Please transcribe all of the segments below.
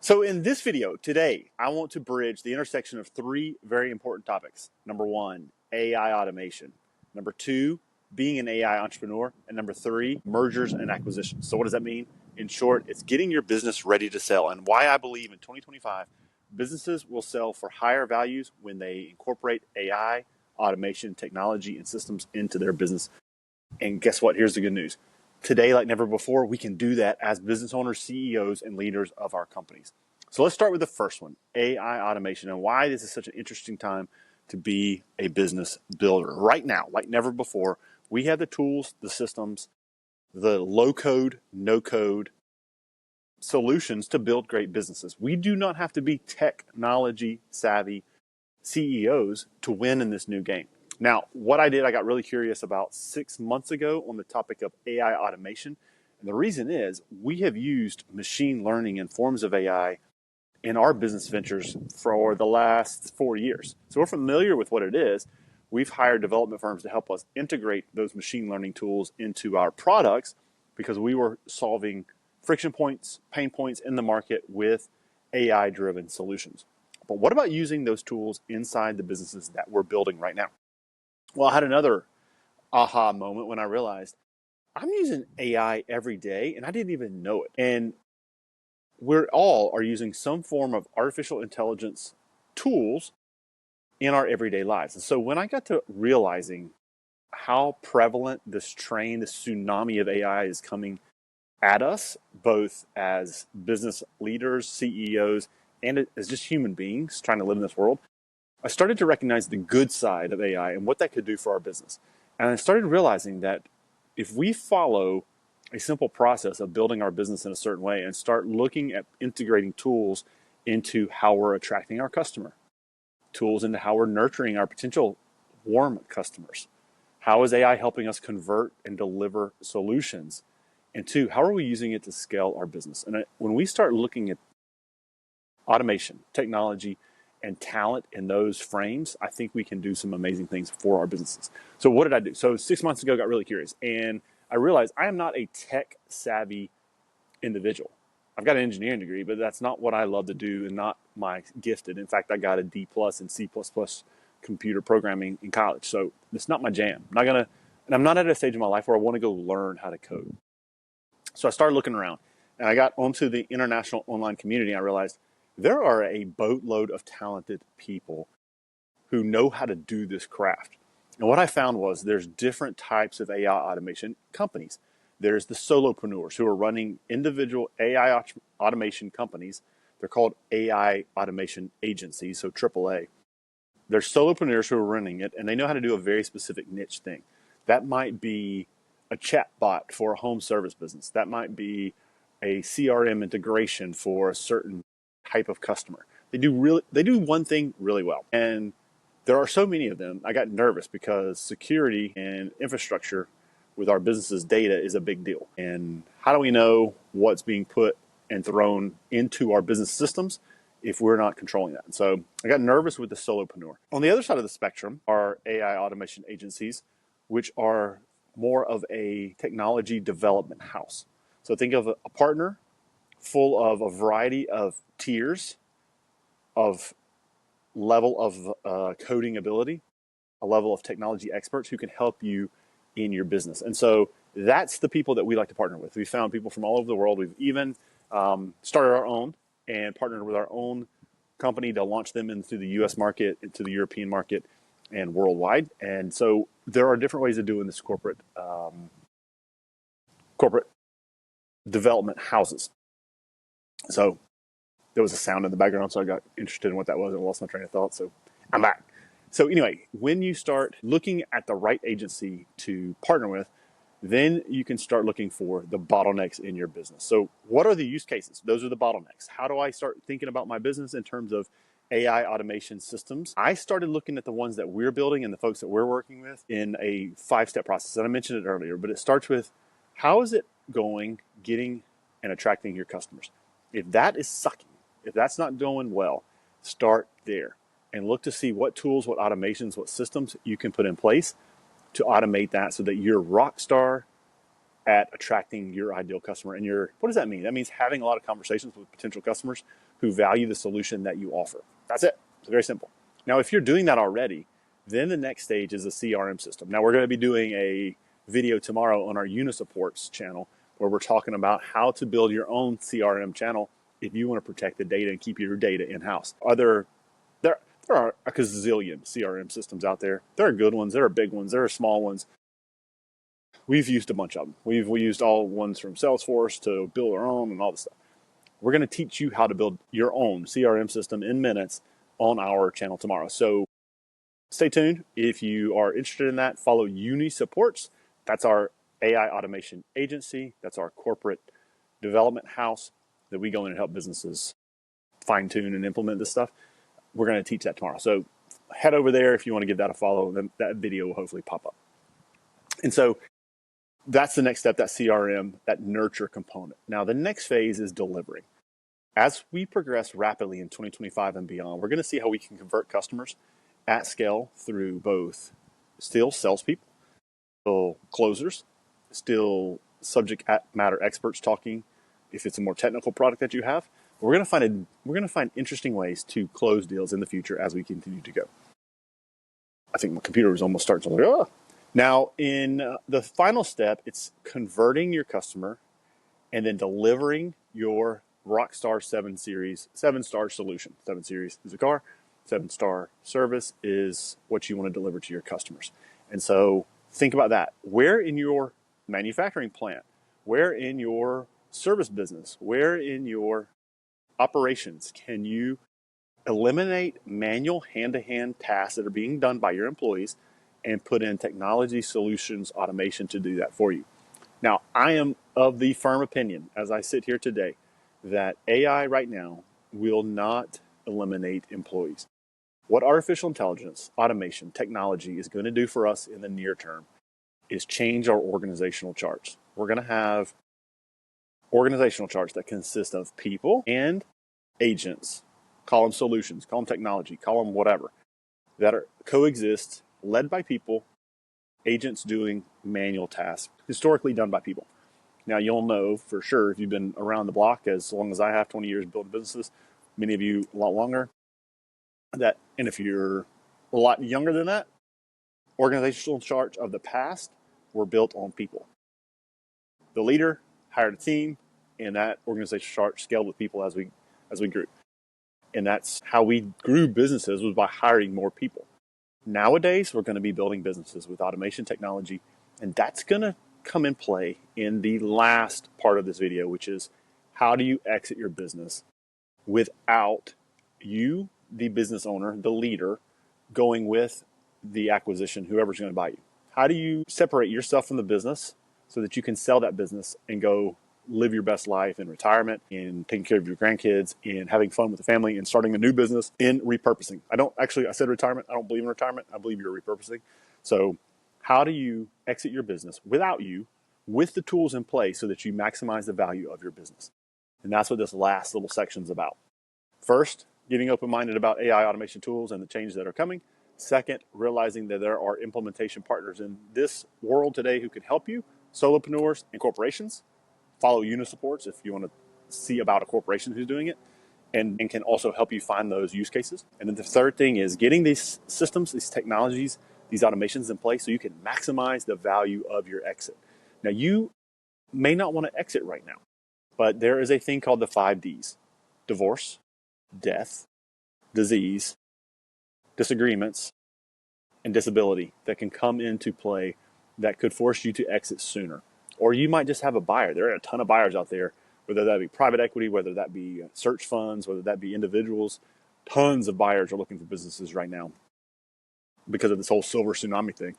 So in this video today, I want to bridge the intersection of three very important topics. Number one, AI automation. Number two, being an AI entrepreneur. And number three, mergers and acquisitions. So what does that mean? In short, it's getting your business ready to sell, and why I believe in 2025, businesses will sell for higher values when they incorporate AI, automation, technology, and systems into their business. And guess what? Here's the good news. Today, like never before, we can do that as business owners, CEOs, and leaders of our companies. So let's start with the first one, AI automation, and why this is such an interesting time to be a business builder. Right now, like never before, we have the tools, the systems, the low code, no code solutions to build great businesses. We do not have to be technology savvy CEOs to win in this new game. Now, what I did, I got really curious about 6 months ago on the topic of AI automation. And the reason is we have used machine learning and forms of AI in our business ventures for the last 4 years. So we're familiar with what it is. We've hired development firms to help us integrate those machine learning tools into our products because we were solving friction points, pain points in the market with AI-driven solutions. But what about using those tools inside the businesses that we're building right now? Well, I had another aha moment when I realized I'm using AI every day and I didn't even know it. And we all are using some form of artificial intelligence tools in our everyday lives. And so when I got to realizing how prevalent this tsunami of AI is coming at us, both as business leaders, CEOs, and as just human beings trying to live in this world, I started to recognize the good side of AI and what that could do for our business. And I started realizing that if we follow a simple process of building our business in a certain way and start looking at integrating tools into how we're attracting our customer, tools into how we're nurturing our potential warm customers, how is AI helping us convert and deliver solutions? And two, how are we using it to scale our business? And when we start looking at automation, technology, and talent in those frames, I think we can do some amazing things for our businesses. So what did I do? So 6 months ago, I got really curious. And I realized I am not a tech savvy individual. I've got an engineering degree, but that's not what I love to do and not my gifted. In fact, I got a D+ in C++ computer programming in college. So it's not my jam. And I'm not at a stage in my life where I want to go learn how to code. So I started looking around and I got onto the international online community. And I realized there are a boatload of talented people who know how to do this craft. And what I found was there's different types of AI automation companies. There's the solopreneurs who are running individual AI automation companies. They're called AI automation agencies, so AAA. There's solopreneurs who are running it, and they know how to do a very specific niche thing. That might be a chat bot for a home service business. That might be a CRM integration for a certain type of customer. They do one thing really well. And there are so many of them, I got nervous because security and infrastructure with our business's data is a big deal. And how do we know what's being put and thrown into our business systems if we're not controlling that? And so I got nervous with the solopreneur. On the other side of the spectrum are AI automation agencies, which are more of a technology development house. So think of a partner full of a variety of tiers of level of coding ability, a level of technology experts who can help you in your business. And so that's the people that we like to partner with. We've found people from all over the world. We've even started our own and partnered with our own company to launch them into the US market, into the European market, and worldwide. And so there are different ways of doing this corporate development houses. So there was a sound in the background, so I got interested in what that was and lost my train of thought. So I'm back. So anyway, when you start looking at the right agency to partner with, then you can start looking for the bottlenecks in your business. So what are the use cases? Those are the bottlenecks. How do I start thinking about my business in terms of AI automation systems? I started looking at the ones that we're building and the folks that we're working with in a 5-step process. And I mentioned it earlier, but it starts with how is it going, getting and attracting your customers? If that is sucking, if that's not going well, start there and look to see what tools, what automations, what systems you can put in place to automate that so that your rock star at attracting your ideal customer. And what does that mean? That means having a lot of conversations with potential customers who value the solution that you offer. That's it. It's very simple. Now, if you're doing that already, then the next stage is a CRM system. Now, we're going to be doing a video tomorrow on our Unisupports channel where we're talking about how to build your own CRM channel if you want to protect the data and keep your data in-house. There are a gazillion CRM systems out there. There are good ones, there are big ones, there are small ones. We've used a bunch of them. We used all ones from Salesforce to build our own and all this stuff. We're going to teach you how to build your own CRM system in minutes on our channel tomorrow. So stay tuned. If you are interested in that, follow Unisupports. That's our AI automation agency. That's our corporate development house that we go in and help businesses fine tune and implement this stuff. We're going to teach that tomorrow. So head over there if you want to give that a follow. Then that video will hopefully pop up. And so that's the next step, that CRM, that nurture component. Now, the next phase is delivering. As we progress rapidly in 2025 and beyond, we're going to see how we can convert customers at scale through both still salespeople, still closers, still subject matter experts talking if it's a more technical product that you have. We're going to find interesting ways to close deals in the future as we continue to go. I think my computer was almost starting to like, Now, in the final step, it's converting your customer and then delivering your Rockstar 7-star solution. 7 Series is a car. 7-star service is what you want to deliver to your customers. And so think about that. Where in your manufacturing plant, where in your service business, where in your operations can you eliminate manual hand-to-hand tasks that are being done by your employees and put in technology solutions automation to do that for you? Now, I am of the firm opinion, as I sit here today, that AI right now will not eliminate employees. What artificial intelligence, automation, technology is going to do for us in the near term is change our organizational charts. We're going to have organizational charts that consist of people and agents, call them solutions, call them technology, call them whatever, that are coexist, led by people, agents doing manual tasks, historically done by people. Now, you'll know for sure if you've been around the block as long as I have, 20 years building businesses, many of you a lot longer, that, and if you're a lot younger than that, organizational charts of the past were built on people. The leader hired a team, and that organizational chart scaled with people as we grew. And that's how we grew businesses, was by hiring more people. Nowadays, we're going to be building businesses with automation technology, and that's going to come in play in the last part of this video, which is how do you exit your business without you, the business owner, the leader, going with the acquisition, whoever's going to buy you. How do you separate yourself from the business so that you can sell that business and go live your best life in retirement, in taking care of your grandkids, in having fun with the family, and starting a new business, in repurposing. I said retirement. I don't believe in retirement. I believe you're repurposing. So how do you exit your business without you, with the tools in place so that you maximize the value of your business? And that's what this last little section is about. First, getting open-minded about AI automation tools and the changes that are coming. Second, realizing that there are implementation partners in this world today who can help you, solopreneurs and corporations. Follow Unisupports if you want to see about a corporation who's doing it, and can also help you find those use cases. And then the third thing is getting these systems, these technologies, these automations in place so you can maximize the value of your exit. Now, you may not want to exit right now, but there is a thing called the 5 Ds: divorce, death, disease, disagreements, and disability that can come into play that could force you to exit sooner. Or you might just have a buyer. There are a ton of buyers out there, whether that be private equity, whether that be search funds, whether that be individuals. Tons of buyers are looking for businesses right now because of this whole silver tsunami thing.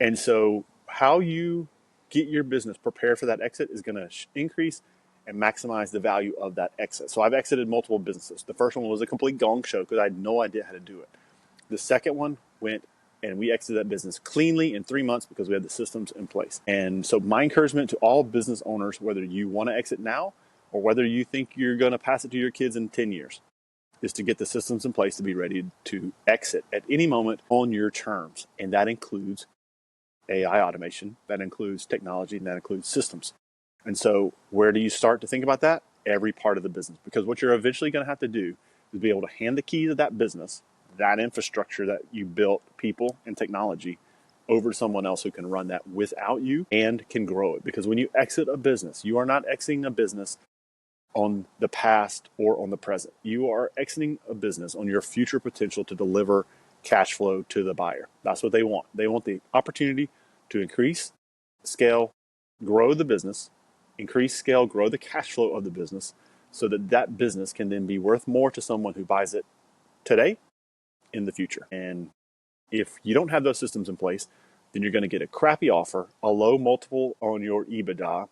And so how you get your business prepared for that exit is going to increase and maximize the value of that exit. So I've exited multiple businesses. The first one was a complete gong show because I had no idea how to do it. The second one went, and we exited that business cleanly in 3 months because we had the systems in place. And so my encouragement to all business owners, whether you want to exit now or whether you think you're going to pass it to your kids in 10 years, is to get the systems in place to be ready to exit at any moment on your terms. And that includes AI automation, that includes technology, and that includes systems. And so where do you start to think about that? Every part of the business. Because what you're eventually going to have to do is be able to hand the keys of that business, that infrastructure that you built, people and technology, over to someone else who can run that without you and can grow it. Because when you exit a business, you are not exiting a business on the past or on the present. You are exiting a business on your future potential to deliver cash flow to the buyer. That's what they want. They want the opportunity to increase, scale, grow the business, increase scale, grow the cash flow of the business so that that business can then be worth more to someone who buys it today, in the future. And if you don't have those systems in place, then you're going to get a crappy offer, a low multiple on your EBITDA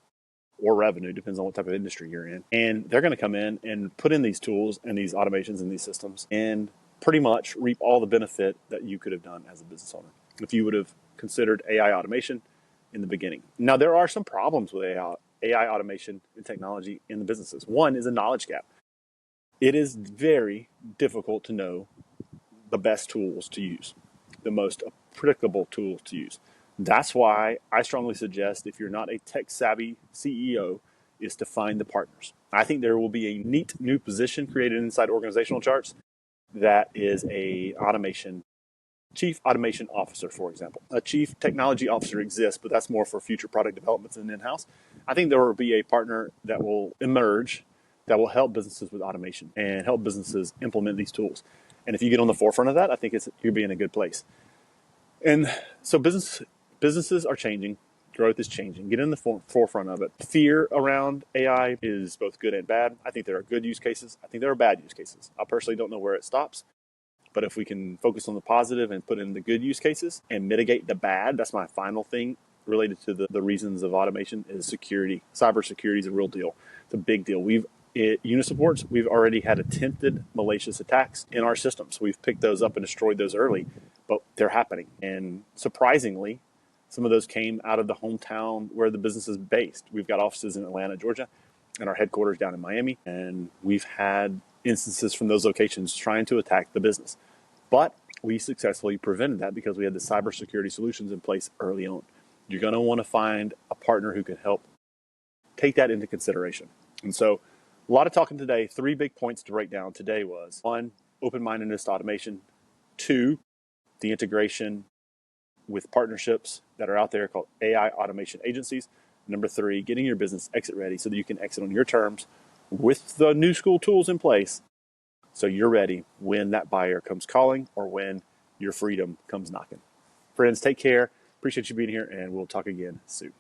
or revenue, depends on what type of industry you're in. And they're going to come in and put in these tools and these automations and these systems and pretty much reap all the benefit that you could have done as a business owner if you would have considered AI automation in the beginning. Now, there are some problems with AI automation and technology in the businesses. One is a knowledge gap. It is very difficult to know the best tools to use, the most applicable tools to use. That's why I strongly suggest, if you're not a tech-savvy CEO, is to find the partners. I think there will be a neat new position created inside organizational charts that is a chief automation officer, for example. A chief technology officer exists, but that's more for future product developments and in-house. I think there will be a partner that will emerge that will help businesses with automation and help businesses implement these tools. And if you get on the forefront of that, I think you'll be in a good place. And so businesses are changing. Growth is changing. Get in the forefront of it. Fear around AI is both good and bad. I think there are good use cases. I think there are bad use cases. I personally don't know where it stops. But if we can focus on the positive and put in the good use cases and mitigate the bad, that's my final thing related to the reasons of automation, is security. Cybersecurity is a real deal. It's a big deal. At Unisupports, we've already had attempted malicious attacks in our systems. We've picked those up and destroyed those early, but they're happening. And surprisingly, some of those came out of the hometown where the business is based. We've got offices in Atlanta, Georgia, and our headquarters down in Miami. And we've had instances from those locations trying to attack the business. But we successfully prevented that because we had the cybersecurity solutions in place early on. You're going to want to find a partner who can help take that into consideration. And so a lot of talking today. 3 big points to break down today was: 1, open-mindedness to automation. 2, the integration with partnerships that are out there called AI automation agencies. Number 3, getting your business exit ready so that you can exit on your terms with the new school tools in place so you're ready when that buyer comes calling or when your freedom comes knocking. Friends, take care. Appreciate you being here, and we'll talk again soon.